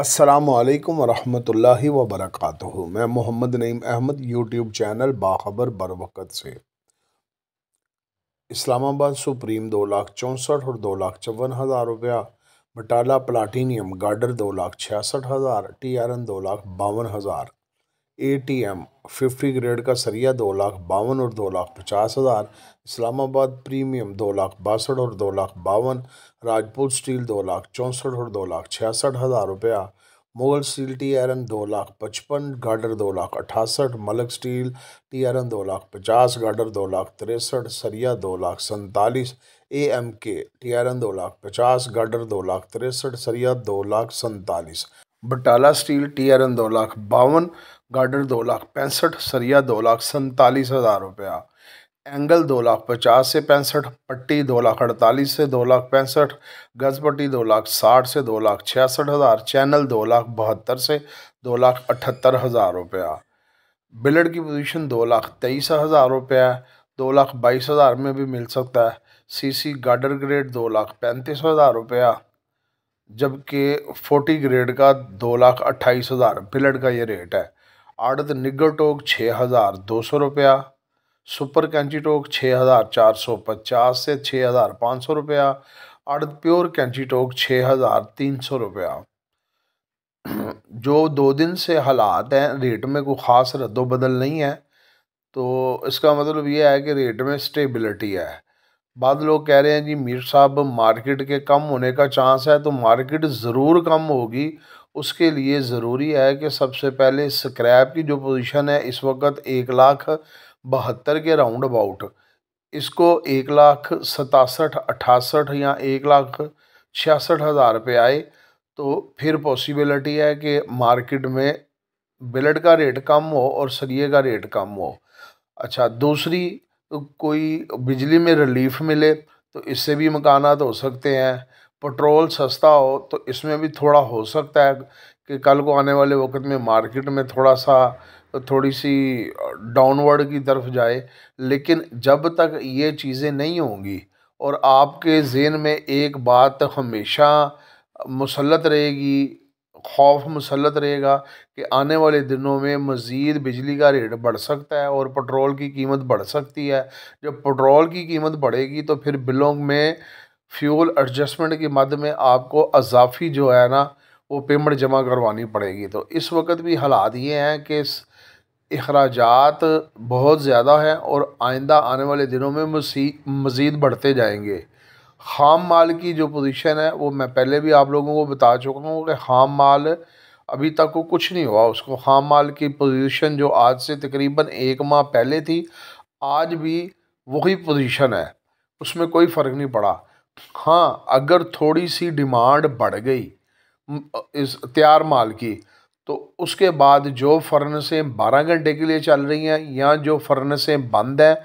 अस्सलामुअलैकुम वरहमतुल्लाहि वबरकातुहू। मैं मोहम्मद नईम अहमद यूट्यूब चैनल बाखबर बरवक़्त से। इस्लामाबाद सुप्रीम 2,64,000 और 2,54,000 रुपया। Batala platinum girder 2,66,000, TRN 2,52,000। ATM 50 grade का सरिया 2,52,000 और 2,50,000। इस्लामाबाद प्रीमियम 2,62,000 और 2,52,000। राजपूत स्टील 2,64,000 और 2,66,000 रुपया। Mughal steel TRN 2,55,000, girder 2,68,000। Malak steel TRN 2,50,000, girder 2,63,000, सरिया 2,47,000। AMK TRN 2,50,000, गार्डर 2,63,000, सरिया 2,47,000। बटाला स्टील TRN 2,52,000, गार्डर 2,65,000, सरिया 2,47,000 रुपया। एंगल 2,50,000 से 65, पट्टी 2,48,000 से 2,65,000, गजपट्टी 2,60,000 से 2,66,000, चैनल 2,72,000 से 2,78,000 रुपया। बिलड की पोजीशन 2,23,000 रुपया, 2,22,000 में भी मिल सकता है। CC गार्डर ग्रेड 2,35,000 रुपया, जबकि 40 ग्रेड का 2,28,000 बिलड का ये रेट है। आड़त निगर टोक 6,200 रुपया, सुपर कैंची टोक 6,450 से 6,500 रुपया। आड़त प्योर कैंची टोक 6,300 रुपया। जो 2 दिन से हालात हैं, रेट में कोई ख़ास रद्दो बदल नहीं है, तो इसका मतलब ये है कि रेट में स्टेबिलिटी है। बाद लोग कह रहे हैं जी मीर साहब मार्केट के कम होने का चांस है, तो मार्केट ज़रूर कम होगी। उसके लिए ज़रूरी है कि सबसे पहले स्क्रैप की जो पोजीशन है इस वक्त 1,72,000 के राउंड अबाउट, इसको 1,67,000, 68,000 या 1,66,000 पे आए, तो फिर पॉसिबिलिटी है कि मार्केट में बिलड का रेट कम हो और सरिये का रेट कम हो। अच्छा, दूसरी, तो कोई बिजली में रिलीफ मिले तो इससे भी मकानात हो सकते हैं। पेट्रोल सस्ता हो तो इसमें भी थोड़ा हो सकता है कि कल को आने वाले वक्त में मार्केट में थोड़ी सी डाउनवर्ड की तरफ जाए। लेकिन जब तक ये चीज़ें नहीं होंगी और आपके ज़हन में एक बात हमेशा मुसल्लत रहेगी, खौफ मुसल्लत रहेगा कि आने वाले दिनों में मज़ीद बिजली का रेट बढ़ सकता है और पेट्रोल की कीमत बढ़ सकती है। जब पेट्रोल की कीमत बढ़ेगी तो फिर बिलों में फ्यूल एडजस्टमेंट के मद में आपको अजाफी जो है ना वो पेमेंट जमा करवानी पड़ेगी। तो इस वक्त भी हालात ये हैं कि अखराजात बहुत ज़्यादा हैं और आइंदा आने वाले दिनों में मज़ीद बढ़ते जाएंगे। ख़ाम माल की जो पोजीशन है वो मैं पहले भी आप लोगों को बता चुका हूँ कि ख़ाम माल अभी तक को कुछ नहीं हुआ। उसको ख़ाम माल की पोजीशन जो आज से तकरीबन 1 माह पहले थी, आज भी वही पोजीशन है, उसमें कोई फ़र्क नहीं पड़ा। हाँ, अगर थोड़ी सी डिमांड बढ़ गई इस तैयार माल की, तो उसके बाद जो फर्नेसें 12 घंटे के लिए चल रही हैं या जो फर्नेसें बंद हैं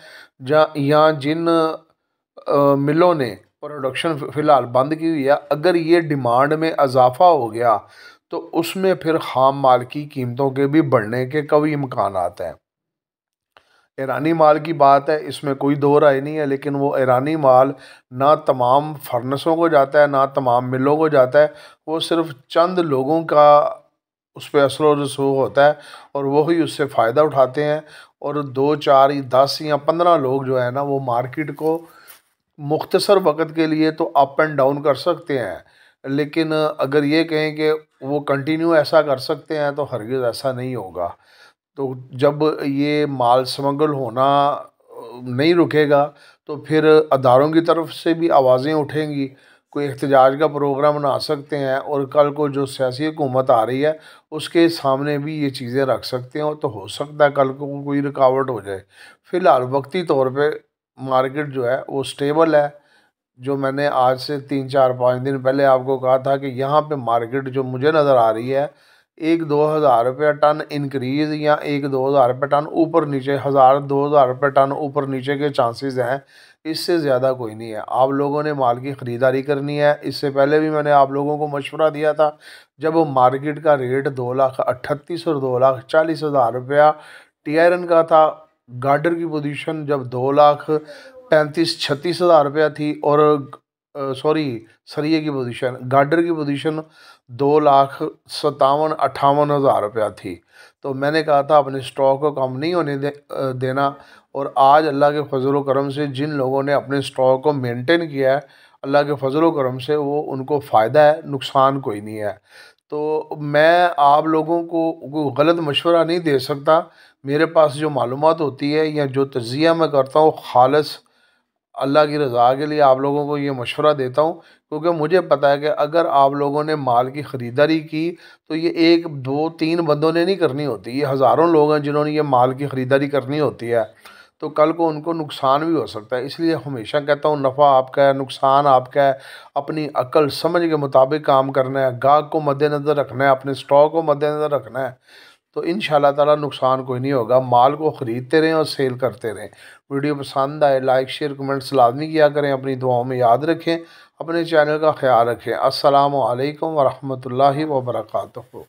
या जिन मिलों ने प्रोडक्शन फ़िलहाल बंद की हुई है, अगर ये डिमांड में इजाफा हो गया तो उसमें फिर ख़ाम माल की कीमतों के भी बढ़ने के कई इम्कान हैं। ईरानी माल की बात है, इसमें कोई दो राय नहीं है, लेकिन वो ईरानी माल ना तमाम फर्नेसों को जाता है ना तमाम मिलों को जाता है। वो सिर्फ चंद लोगों का उस पर असर व रसूख होता है और वही उससे फ़ायदा उठाते हैं। और 2, 4, 10 या 15 लोग जो है ना वो मार्केट को मुख्तसर वक़्त के लिए तो अप एंड डाउन कर सकते हैं, लेकिन अगर ये कहें कि वो कंटिन्यू ऐसा कर सकते हैं तो हरगिज़ ऐसा नहीं होगा। तो जब ये माल स्मगल होना नहीं रुकेगा तो फिर अदारों की तरफ से भी आवाज़ें उठेंगी, कोई एहतजाज का प्रोग्राम बना सकते हैं और कल को जो सियासी हुकूमत आ रही है उसके सामने भी ये चीज़ें रख सकते हैं, तो हो सकता है कल को कोई रुकावट हो जाए। फ़िलहाल वक्ती तौर पे मार्केट जो है वो स्टेबल है। जो मैंने आज से 3, 4, 5 दिन पहले आपको कहा था कि यहाँ पे मार्केट जो मुझे नज़र आ रही है 1-2 हज़ार रुपया टन इंक्रीज़ या 1-2 हज़ार रुपये टन ऊपर नीचे, 1,000-2,000 रुपये टन ऊपर नीचे के चांसेस हैं, इससे ज़्यादा कोई नहीं है। आप लोगों ने माल की ख़रीदारी करनी है। इससे पहले भी मैंने आप लोगों को मशवरा दिया था, जब मार्केट का रेट 2,38,000 और 2,40,000 रुपया TRN का था। गार्डर की पोजीशन जब 2,35,36,000 रुपया थी और सॉरी, सरिये की पोजीशन, गार्डर की पोजीशन 2,57,58,000 रुपया थी। तो मैंने कहा था अपने स्टॉक को कम नहीं होने देना। और आज अल्लाह के फजल करम से जिन लोगों ने अपने स्टॉक को मेंटेन किया है, अल्लाह के फजल करम से वो उनको फ़ायदा है, नुकसान कोई नहीं है। तो मैं आप लोगों को कोई गलत मशवरा नहीं दे सकता। मेरे पास जो मालूमात होती है या जो तज्ज़िया मैं करता हूँ, खालिस अल्लाह की रज़ा के लिए आप लोगों को ये मशवरा देता हूँ, क्योंकि मुझे पता है कि अगर आप लोगों ने माल की ख़रीदारी की तो ये 1 2 3 बंदों ने नहीं करनी होती, ये हज़ारों लोग हैं जिन्होंने ये माल की ख़रीदारी करनी होती है। तो कल को उनको नुकसान भी हो सकता है। इसलिए हमेशा कहता हूँ, नफ़ा आपका है, नुकसान आपका है। अपनी अक्ल समझ के मुताबिक काम करना है, गाहक को मद्देनज़र रखना है, अपने स्टॉक को मद्देनज़र रखना है। तो इंशाल्लाह ताला नुकसान कोई नहीं होगा। माल को ख़रीदते रहें और सेल करते रहें। वीडियो पसंद आए लाइक शेयर कमेंट्स लाजमी किया करें। अपनी दुआओं में याद रखें। अपने चैनल का ख्याल रखें। अस्सलामु अलैकुम वरहमतुल्लाहि वबरकातुहू।